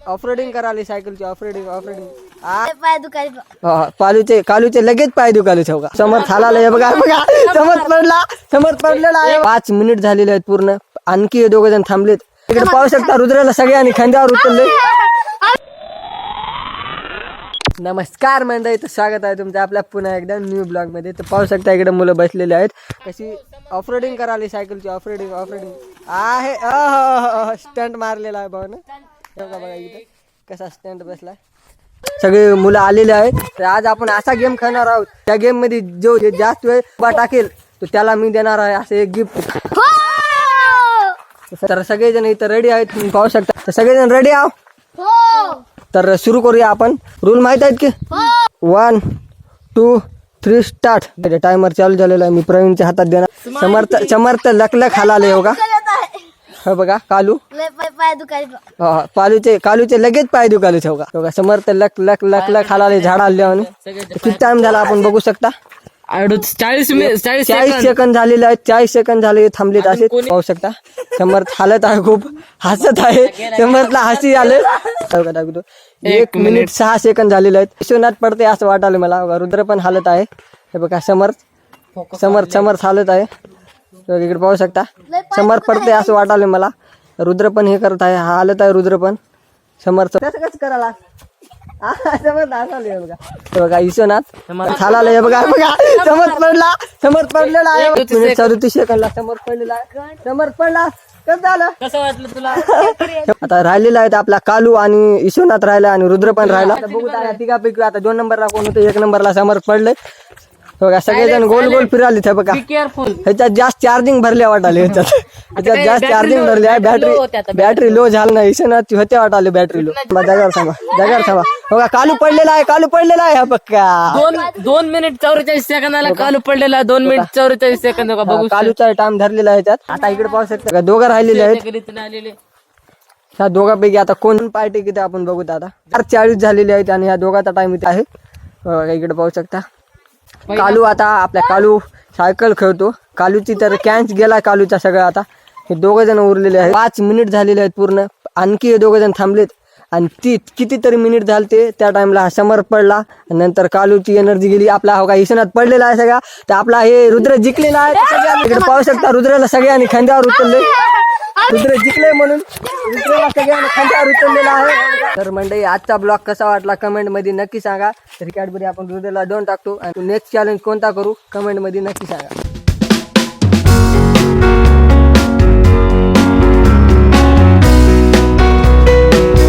Off-roading कराली सायकलची off-roading पाय दुखायला कालूचे लगेच पाय दुखाले का समर्थ हालाले हे बघा बघा समर्थ पडलेला आहे 5 मिनिट झालेले आहेत पूर्ण आणखी हे दोघे जण थांबलेत इकडे पाहू शकता रुद्राला सगळ्यांनी खांद्यावर उचलले नमस्कार मंडळी तर स्वागत आहे तुमचं आपल्या पुन्हा एकदा न्यू ब्लॉग मध्ये तर पाहू शकता इकडे मुलं बसलेले आहेत कशी ऑफरोडिंग कराली सायकलची ऑफरोडिंग आहे स्टंट मारलेला आहे भाऊ ना बघा इथे कसा स्टंट बसलाय सगळे मुलं आलेले आहेत तर आज आपण असा गेम खेळणार आहोत त्या गेम मध्ये जो जास्त वेळ उभा टाकेल तो त्याला मी देणार आहे असं एक गिफ्ट तर सगळेजण इथं रेडी आहेत तुम्ही पाहू शकता तर सगळेजण रेडी आहो तर सुरू करूया आपण रूल माहित आहेत की 1 2 3 स्टार्ट टायमर चालू झालेला आहे मी प्रवीणच्या हातात देणार समर्थ लकलक हालाले हो का हो बघा पाय दुखायला कालूचे लगेच पाय दुखाले हो का समर्थ लक हालाले झाड आले किती टाइम झाला आपण बघू शकता 40 सेकंद झालेले आहेत 40 सेकंद झाले थांबलेत असे पाहू शकता समर्थ हालत आहे खूप हसत आहे समर्थला हसी आले 1 मिनिट 6 सेकंद झालेले आहेत विश्वनाथ पडते असं वाटायला मला रुद्र पण हालत आहे हे बघा समर्थ हालत आहे इकडे पाहू शकता समर्थ पडते असं वाटायला मला रुद्र पण हे करत आहे हालत आहे रुद्र पण समर्थ कसं करायला बघा विश्वनाथ हालाले हे बघा समर्थ पडलेला आहे 34 सेकंदला समर्थ पडलेला आहे समर्थ पडला कसं झालं कसं वाटलं तुला आता राहिलेला आहे आपला कालू आणि विश्वनाथ राहिला आणि रुद्र पण राहिला बघू तिघापैकी आता 2 नंबरला कोण होतं 1 नंबरला समर्थ पडले बघा सगळेजण गोल फिराले ते बघा ह्याच्यात जास्त चार्जिंग भरले वाटाले ह्याच्यात जास्त चार्जिंग भरले आहे बॅटरी लो झालं नाही विश्वनाथची होते वाटाले बॅटरी लो जागावर थांबा बघा कालू पडलेला आहे हा पक्का 2 मिनिट 44 सेकंदाला कालू पडलेला 2 मिनिट 44 सेकंद बघू कालूचा टाइम धरलेला आहे त्यात आता इकडे पाहू शकता दोघं राहिलेले आहेत ह्या दोघांपैकी आता कोण पार्टी किती आपण बघू आता 40 झालेले आहेत आणि ह्या दोघांचा टाइम इथे आहे इकडे पाहू शकता कालू आता आपल्या कालू सायकल खेळतो कालूची तर कॅन्स गेला कालूचा सगळं आता हे दोघं जण उरलेले आहेत 5 मिनिट झालेले आहेत पूर्ण आणखी हे दोघं जण थांबलेत आणि कितीतरी मिनिट झालते त्या टाइमला हा समर्थ पडला नंतर कालूची एनर्जी गेली आपला हो का विश्वनाथ पडलेला आहे सगळा तर आपला हे रुद्र जिंकलेला आहे इकडे पाहू शकता रुद्राला सगळ्यांनी खांद्यावर उचलले रुद्र जिंकले म्हणून रुद्राला सगळ्यांनी खांद्यावर उचललेला आहे तर मंडळी आजचा ब्लॉग कसा वाटला कमेंट मध्ये नक्की सांगा तर कॅडबरी आपण रुद्राला 2 टाकतो आणि नेक्स्ट चॅलेंज कोणता करू कमेंट मध्ये नक्की सांगा.